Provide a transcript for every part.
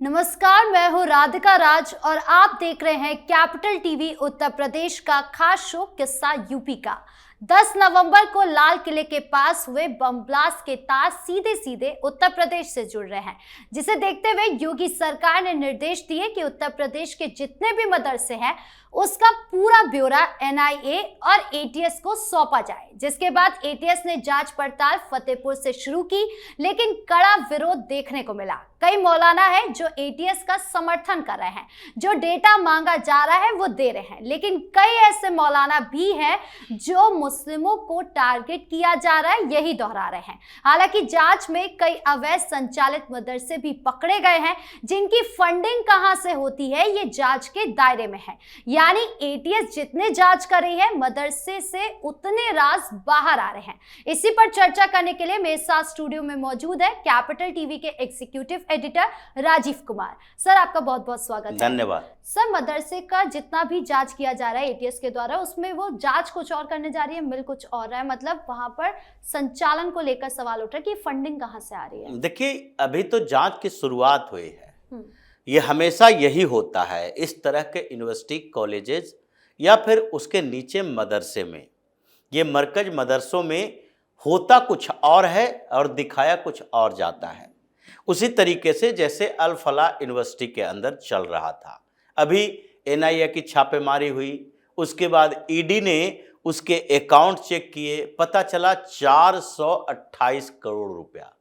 नमस्कार, मैं हूं राधिका राज और आप देख रहे हैं कैपिटल टीवी उत्तर प्रदेश का खास शो किस्सा यूपी का। 10 नवंबर को लाल किले के पास हुए बम ब्लास्ट के तार सीधे सीधे उत्तर प्रदेश से जुड़ रहे हैं, जिसे देखते हुए योगी सरकार ने निर्देश दिए कि उत्तर प्रदेश के जितने भी मदरसे हैं उसका पूरा ब्यौरा एनआईए और एटीएस को सौंपा जाए। जिसके बाद एटीएस ने जांच पड़ताल फतेहपुर से शुरू की, लेकिन कड़ा विरोध देखने को मिला। कई मौलाना है जो एटीएस का समर्थन कर रहे हैं, जो डेटा मांगा जा रहा है वो दे रहे हैं, लेकिन कई ऐसे मौलाना भी हैं जो मुस्लिमों को टारगेट किया जा रहा है यही दोहरा रहे हैं। हालांकि जांच में कई अवैध संचालित मदरसे भी पकड़े गए हैं, जिनकी फंडिंग कहां से होती है ये जांच के दायरे में है। यानी एटीएस जितने जांच कर रही है, मदरसे से उतने राज बाहर आ रहे हैं। इसी पर चर्चा करने के लिए मेरे साथ स्टूडियो में मौजूद है कैपिटल टीवी के executive editor Rajiv Kumar. Sir, आपका बहुत बहुत स्वागत है। धन्यवाद। सर, मदरसे का जितना भी जांच किया जा रहा है एटीएस के द्वारा, उसमें वो जांच कुछ और करने जा रही है, मिल कुछ और रहा है। मतलब वहां पर संचालन को लेकर सवाल उठ रहा है कि फंडिंग कहां से आ रही है। देखिए, अभी तो जांच की शुरुआत हुई है। ये हमेशा यही होता है इस तरह के यूनिवर्सिटी कॉलेजेस या फिर उसके नीचे मदरसे में। ये मरकज मदरसों में होता कुछ और है और दिखाया कुछ और जाता है। उसी तरीके से जैसे अल फलाह यूनिवर्सिटी के अंदर चल रहा था। अभी एनआईए की छापेमारी हुई, उसके बाद ईडी ने उसके अकाउंट चेक किए, पता चला 428 करोड़ रुपया।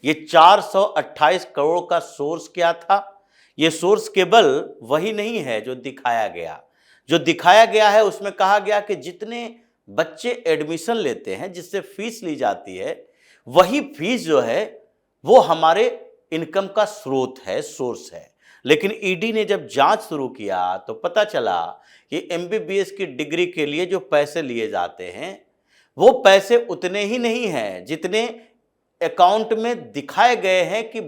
ये 428 करोड़ का सोर्स क्या था? ये सोर्स केवल वही नहीं है जो दिखाया गया। जो दिखाया गया है उसमें कहा गया कि जितने बच्चे एडमिशन लेते हैं, जिससे फीस ली जाती है, वही फीस जो है वो हमारे इनकम का स्रोत है, सोर्स है। लेकिन ईडी ने जब जांच शुरू किया तो पता चला कि एमबीबीएस की डिग्री के लिए जो पैसे लिए जाते हैं वो पैसे उतने ही नहीं हैं जितने अकाउंट में दिखाए गए हैं कि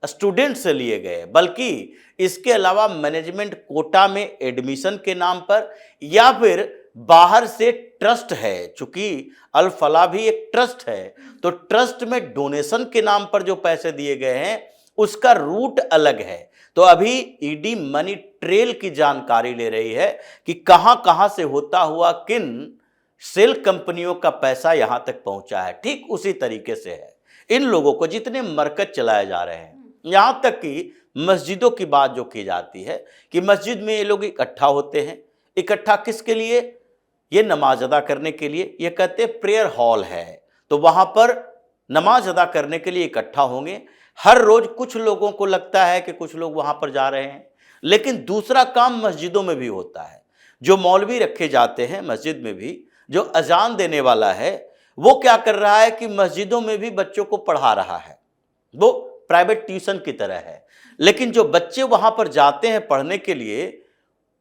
स्टूडेंट से लिए गए, बल्कि इसके अलावा मैनेजमेंट कोटा में एडमिशन के नाम पर या फिर बाहर से ट्रस्ट है। चूंकि अल फलाह भी एक ट्रस्ट है, तो ट्रस्ट में डोनेशन के नाम पर जो पैसे दिए गए हैं उसका रूट अलग है। तो अभी ईडी मनी ट्रेल की जानकारी ले रही है कि कहां कहां से होता हुआ किन सेल कंपनियों का पैसा यहां तक पहुंचा है। ठीक उसी तरीके से है इन लोगों को जितने मरकज चलाए जा रहे हैं। यहां तक कि मस्जिदों की बात जो की जाती है कि मस्जिद में ये लोग इकट्ठा होते हैं। इकट्ठा किसके लिए? ये नमाज अदा करने के लिए। ये कहते हैं प्रेयर हॉल है, तो वहां पर नमाज अदा करने के लिए इकट्ठा होंगे। हर रोज कुछ लोगों को लगता है कि कुछ लोग वहां पर जा रहे हैं, लेकिन दूसरा काम मस्जिदों में भी होता है। जो मौलवी रखे जाते हैं मस्जिद में भी, जो अजान देने वाला है, वो क्या कर रहा है कि मस्जिदों में भी बच्चों को पढ़ा रहा है। वो प्राइवेट ट्यूशन की तरह है। लेकिन जो बच्चे वहां पर जाते हैं पढ़ने के लिए,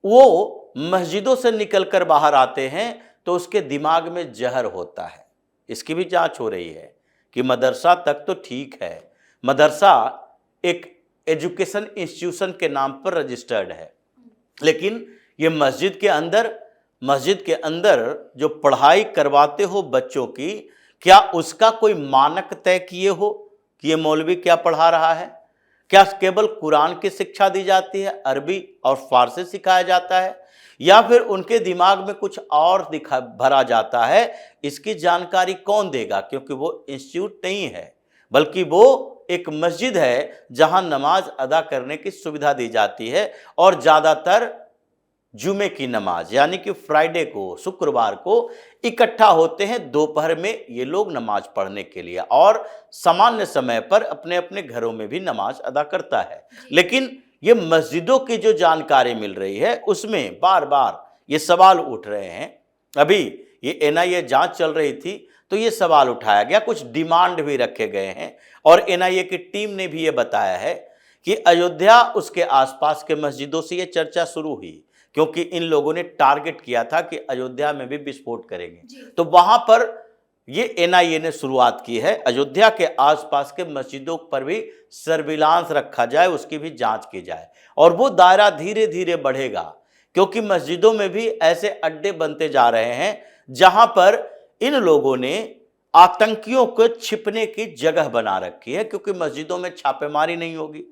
वो मस्जिदों से निकलकर बाहर आते हैं तो उसके दिमाग में जहर होता है। इसकी भी जांच हो रही है कि मदरसा तक तो ठीक है, मदरसा एक एजुकेशन इंस्टीट्यूशन के नाम पर रजिस्टर्ड है, लेकिन ये मस्जिद के अंदर जो पढ़ाई करवाते हो बच्चों की, क्या उसका कोई मानक तय किए हो कि ये मौलवी क्या पढ़ा रहा है? क्या केवल कुरान की शिक्षा दी जाती है, अरबी और फारसी सिखाया जाता है, या फिर उनके दिमाग में कुछ और भरा जाता है? इसकी जानकारी कौन देगा? क्योंकि वो इंस्टीट्यूट नहीं है, बल्कि वो एक मस्जिद है जहां नमाज अदा करने की सुविधा दी जाती है। और ज़्यादातर जुमे की नमाज यानी कि फ्राइडे को, शुक्रवार को इकट्ठा होते हैं दोपहर में ये लोग नमाज पढ़ने के लिए, और सामान्य समय पर अपने अपने घरों में भी नमाज अदा करता है। लेकिन ये मस्जिदों की जो जानकारी मिल रही है उसमें बार बार ये सवाल उठ रहे हैं। अभी ये एनआईए जांच चल रही थी तो ये सवाल उठाया गया, कुछ डिमांड भी रखे गए हैं, और एनआईए की टीम ने भी ये बताया है कि अयोध्या उसके आसपास के मस्जिदों से ये चर्चा शुरू हुई, क्योंकि इन लोगों ने टारगेट किया था कि अयोध्या में भी विस्फोट करेंगे। तो वहां पर ये एनआईए ने शुरुआत की है, अयोध्या के आसपास के मस्जिदों पर भी सर्विलांस रखा जाए, उसकी भी जांच की जाए। और वो दायरा धीरे धीरे बढ़ेगा, क्योंकि मस्जिदों में भी ऐसे अड्डे बनते जा रहे हैं जहां पर इन लोगों ने आतंकियों को छिपने की जगह बना रखी है, क्योंकि मस्जिदों में छापेमारी नहीं होगी।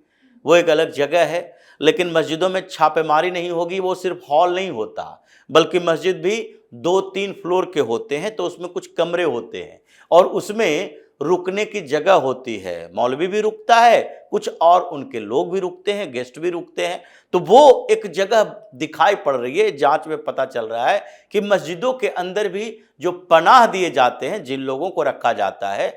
वो एक अलग जगह है। लेकिन मस्जिदों में छापेमारी नहीं होगी, वो सिर्फ हॉल नहीं होता, बल्कि मस्जिद भी 2-3 फ्लोर के होते हैं, तो उसमें कुछ कमरे होते हैं और उसमें रुकने की जगह होती है। मौलवी भी रुकता है, कुछ और उनके लोग भी रुकते हैं, गेस्ट भी रुकते हैं। तो वो एक जगह दिखाई पड़ रही है। जांच में पता चल रहा है कि मस्जिदों के अंदर भी जो पनाह दिए जाते हैं, जिन लोगों को रखा जाता है,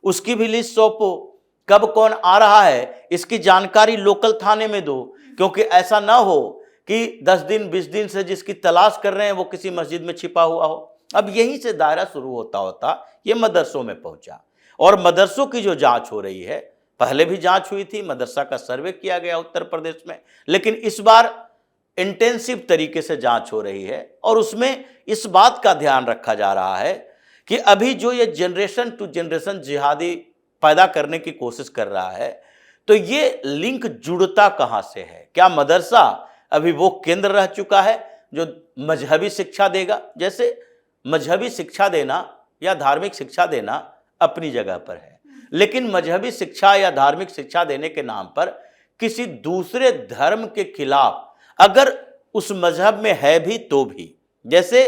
उसकी भी लिस्ट सौंपो। कब कौन आ रहा है इसकी जानकारी लोकल थाने में दो, क्योंकि ऐसा ना हो कि 10 दिन 20 दिन से जिसकी तलाश कर रहे हैं वो किसी मस्जिद में छिपा हुआ हो। अब यहीं से दायरा शुरू होता होता ये मदरसों में पहुंचा और मदरसों की जो जांच हो रही है, पहले भी जांच हुई थी, मदरसा का सर्वे किया गया उत्तर प्रदेश में, लेकिन इस बार इंटेंसिव तरीके से जांच हो रही है और उसमें इस बात का ध्यान रखा जा रहा है कि अभी जो ये जनरेशन टू जनरेशन जिहादी पैदा करने की कोशिश कर रहा है, तो ये लिंक जुड़ता कहां से है? क्या मदरसा अभी वो केंद्र रह चुका है जो मजहबी शिक्षा देगा? जैसे मजहबी शिक्षा देना या धार्मिक शिक्षा देना अपनी जगह पर है, लेकिन मजहबी शिक्षा या धार्मिक शिक्षा देने के नाम पर किसी दूसरे धर्म के खिलाफ अगर उस मजहब में है भी तो भी, जैसे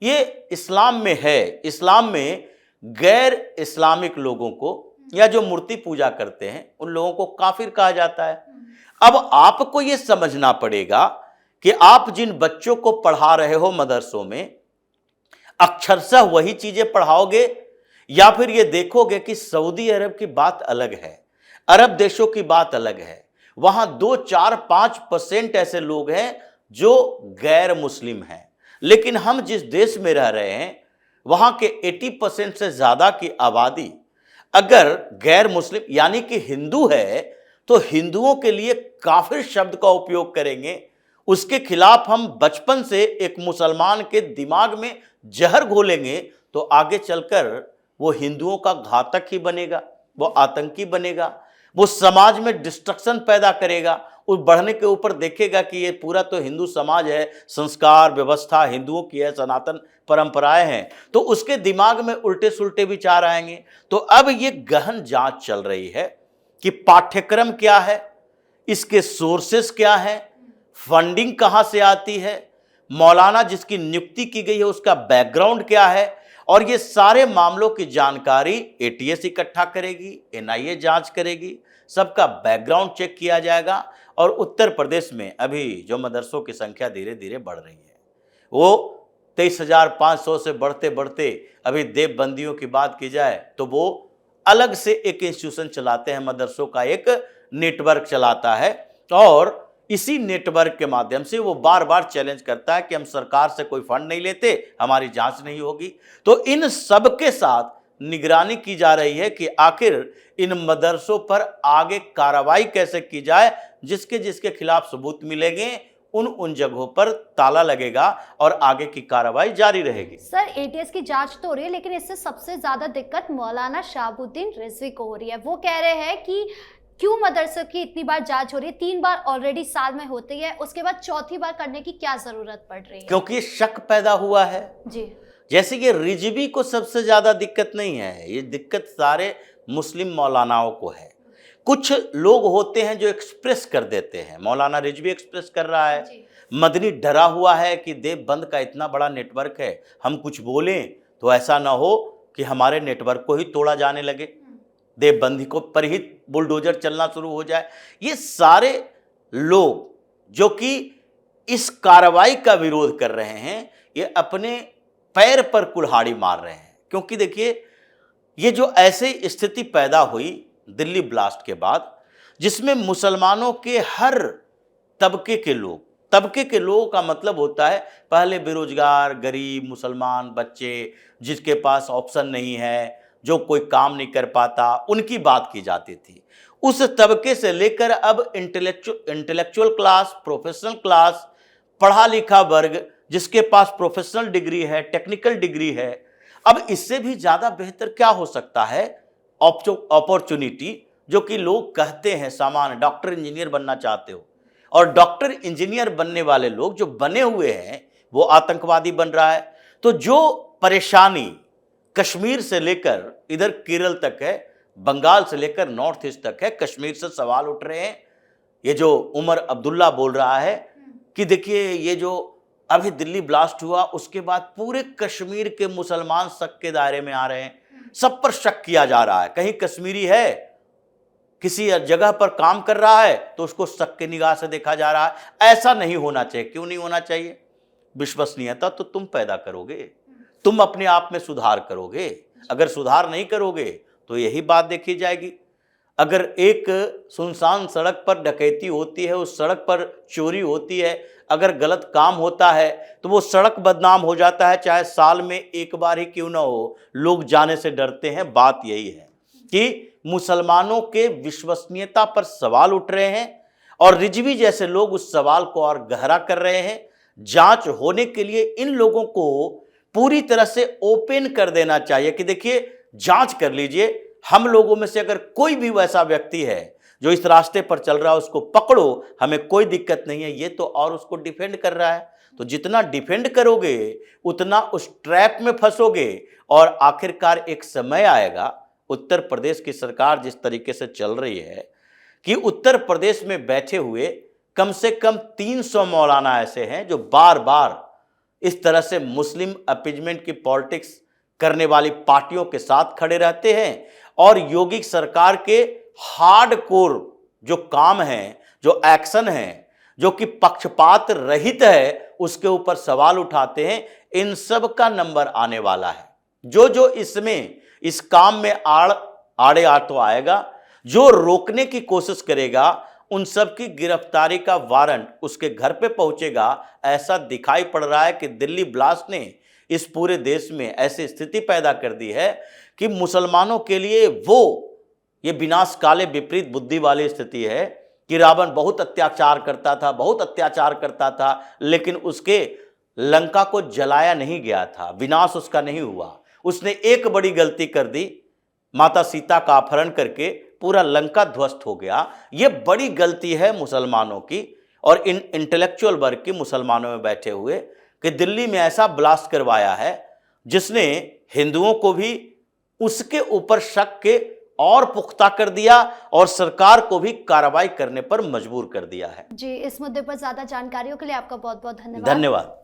ये इस्लाम में है, इस्लाम में गैर इस्लामिक लोगों को या जो मूर्ति पूजा करते हैं उन लोगों को काफिर कहा जाता है। अब आपको ये समझना पड़ेगा कि आप जिन बच्चों को पढ़ा रहे हो मदरसों में, अक्षरशः वही चीजें पढ़ाओगे या फिर ये देखोगे कि सऊदी अरब की बात अलग है, अरब देशों की बात अलग है, वहां 2-4-5% ऐसे लोग हैं जो गैर मुस्लिम हैं, लेकिन हम जिस देश में रह रहे हैं वहां के 80% से ज्यादा की आबादी अगर गैर मुस्लिम यानी कि हिंदू है, तो हिंदुओं के लिए काफिर शब्द का उपयोग करेंगे। उसके खिलाफ हम बचपन से एक मुसलमान के दिमाग में जहर घोलेंगे तो आगे चलकर वो हिंदुओं का घातक ही बनेगा, वो आतंकी बनेगा, वो समाज में डिस्ट्रक्शन पैदा करेगा। उस बढ़ने के ऊपर देखेगा कि ये पूरा तो हिंदू समाज है, संस्कार व्यवस्था हिंदुओं की है, सनातन परंपराएं हैं, तो उसके दिमाग में उल्टे सुल्टे विचार आएंगे। तो अब ये गहन जांच चल रही है कि पाठ्यक्रम क्या है, इसके सोर्सेस क्या है, फंडिंग कहां से आती है, मौलाना जिसकी नियुक्ति की गई है उसका बैकग्राउंड क्या है, और ये सारे मामलों की जानकारी एटीएस इकट्ठा करेगी, एनआईए जांच करेगी, सबका बैकग्राउंड चेक किया जाएगा। और उत्तर प्रदेश में अभी जो मदरसों की संख्या धीरे धीरे बढ़ रही है, वो 23,500 से बढ़ते बढ़ते अभी देवबंदियों की बात की जाए तो वो अलग से एक इंस्टीट्यूशन चलाते हैं, मदरसों का एक नेटवर्क चलाता है, और इसी नेटवर्क के माध्यम से वो बार बार चैलेंज करता है कि हम सरकार से कोई फंड नहीं लेते, हमारी जांच नहीं होगी। तो इन सब के साथ निगरानी की जा रही है कि आखिर इन मदरसों पर आगे कार्रवाई कैसे की जाए, जिसके जिसके खिलाफ सबूत मिलेंगे उन जगहों पर ताला लगेगा और आगे की कार्रवाई जारी रहेगी। सर, एटीएस की जांच तो हो रही है, लेकिन इससे सबसे ज्यादा दिक्कत मौलाना शहाबुद्दीन रिजवी को हो रही है। वो कह रहे हैं कि क्यों मदरसों की इतनी बार जांच हो रही है, 3 बार ऑलरेडी साल में होती है, उसके बाद चौथी बार करने की क्या जरूरत पड़ रही है? क्योंकि शक पैदा हुआ है जी। जैसे कि रिजवी को सबसे ज्यादा दिक्कत नहीं है, ये दिक्कत सारे मुस्लिम मौलानाओं को है। कुछ लोग होते हैं जो एक्सप्रेस कर देते हैं, मौलाना रिजवी एक्सप्रेस कर रहा है, मदनी डरा हुआ है कि देवबंद का इतना बड़ा नेटवर्क है, हम कुछ बोलें तो ऐसा ना हो कि हमारे नेटवर्क को ही तोड़ा जाने लगे, देवबंदी को पर ही बुलडोजर चलना शुरू हो जाए। ये सारे लोग जो कि इस कार्रवाई का विरोध कर रहे हैं, ये अपने पैर पर कुल्हाड़ी मार रहे हैं। क्योंकि देखिए, ये जो ऐसी स्थिति पैदा हुई दिल्ली ब्लास्ट के बाद, जिसमें मुसलमानों के हर तबके के लोगों का मतलब होता है पहले बेरोजगार, गरीब, मुसलमान, बच्चे, जिसके पास ऑप्शन नहीं है, जो कोई काम नहीं कर पाता, उनकी बात की जाती थी। उस तबके से लेकर अब इंटेलेक्चुअल क्लास, प्रोफेशनल क्लास, पढ़ा लिखा वर्ग, जिसके पास प्रोफेशनल डिग्री है, टेक्निकल डिग्री है, अब इससे भी ज्यादा बेहतर क्या हो सकता है अपॉर्चुनिटी, जो कि लोग कहते हैं सामान्य डॉक्टर इंजीनियर बनना चाहते हो, और डॉक्टर इंजीनियर बनने वाले लोग जो बने हुए हैं वो आतंकवादी बन रहा है। तो जो परेशानी कश्मीर से लेकर इधर केरल तक है, बंगाल से लेकर नॉर्थ ईस्ट तक है, कश्मीर से सवाल उठ रहे हैं, ये जो उमर अब्दुल्ला बोल रहा है कि देखिए ये जो अभी दिल्ली ब्लास्ट हुआ उसके बाद पूरे कश्मीर के मुसलमान शक के दायरे में आ रहे हैं, सब पर शक किया जा रहा है। कहीं कश्मीरी है, किसी जगह पर काम कर रहा है तो उसको शक की निगाह से देखा जा रहा है। ऐसा नहीं होना चाहिए। क्यों नहीं होना चाहिए? विश्वसनीयता तो तुम पैदा करोगे, तुम अपने आप में सुधार करोगे। अगर सुधार नहीं करोगे तो यही बात देखी जाएगी। अगर एक सुनसान सड़क पर डकैती होती है, उस सड़क पर चोरी होती है, अगर गलत काम होता है तो वो सड़क बदनाम हो जाता है, चाहे साल में एक बार ही क्यों ना हो, लोग जाने से डरते हैं। बात यही है कि मुसलमानों के विश्वसनीयता पर सवाल उठ रहे हैं और रिजवी जैसे लोग उस सवाल को और गहरा कर रहे हैं। जांच होने के लिए इन लोगों को पूरी तरह से ओपन कर देना चाहिए कि देखिए जांच कर लीजिए, हम लोगों में से अगर कोई भी वैसा व्यक्ति है जो इस रास्ते पर चल रहा है उसको पकड़ो, हमें कोई दिक्कत नहीं है। ये तो और उसको डिफेंड कर रहा है, तो जितना डिफेंड करोगे उतना उस ट्रैप में फंसोगे और आखिरकार एक समय आएगा। उत्तर प्रदेश की सरकार जिस तरीके से चल रही है कि उत्तर प्रदेश में बैठे हुए कम से कम 300 मौलाना ऐसे हैं जो बार बार इस तरह से मुस्लिम अपीजमेंट की पॉलिटिक्स करने वाली पार्टियों के साथ खड़े रहते हैं और योगी सरकार के हार्डकोर जो काम है, जो एक्शन है, जो कि पक्षपात रहित है, उसके ऊपर सवाल उठाते हैं। इन सब का नंबर आने वाला है। जो इसमें इस काम में आड़े आ तो आएगा, जो रोकने की कोशिश करेगा उन सब की गिरफ्तारी का वारंट उसके घर पे पहुंचेगा। ऐसा दिखाई पड़ रहा है कि दिल्ली ब्लास्ट ने इस पूरे देश में ऐसी स्थिति पैदा कर दी है कि मुसलमानों के लिए ये विनाश काले विपरीत बुद्धि वाली स्थिति है कि रावण बहुत अत्याचार करता था, लेकिन उसके लंका को जलाया नहीं गया था, विनाश उसका नहीं हुआ। उसने एक बड़ी गलती कर दी, माता सीता का अपहरण करके पूरा लंका ध्वस्त हो गया। ये बड़ी गलती है मुसलमानों की और इन इंटेलेक्चुअल वर्ग की, मुसलमानों में बैठे हुए, कि दिल्ली में ऐसा ब्लास्ट करवाया है जिसने हिंदुओं को भी उसके ऊपर शक के और पुख्ता कर दिया और सरकार को भी कार्रवाई करने पर मजबूर कर दिया है। जी, इस मुद्दे पर ज्यादा जानकारियों के लिए आपका बहुत बहुत धन्यवाद। धन्यवाद।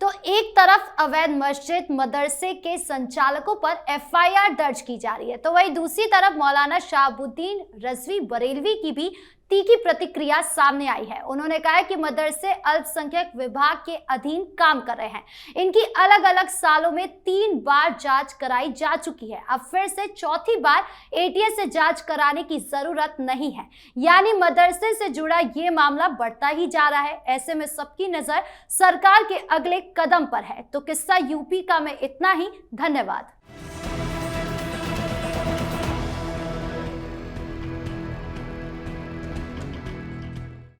तो एक तरफ अवैध मस्जिद मदरसे के संचालकों पर एफआईआर दर्ज की जा रही है, तो वहीं दूसरी तरफ मौलाना शहाबुद्दीन रजवी बरेलवी की भी तीखी प्रतिक्रिया सामने आई है। उन्होंने कहा है कि मदरसे अल्पसंख्यक विभाग के अधीन काम कर रहे हैं। इनकी अलग अलग सालों में 3 बार जांच कराई जा चुकी है, अब फिर से चौथी बार एटीएस से जांच कराने की जरूरत नहीं है। यानी मदरसे से जुड़ा ये मामला बढ़ता ही जा रहा है। ऐसे में सबकी नजर सरकार के अगले कदम पर है। तो किस्सा यूपी का में इतना ही। धन्यवाद।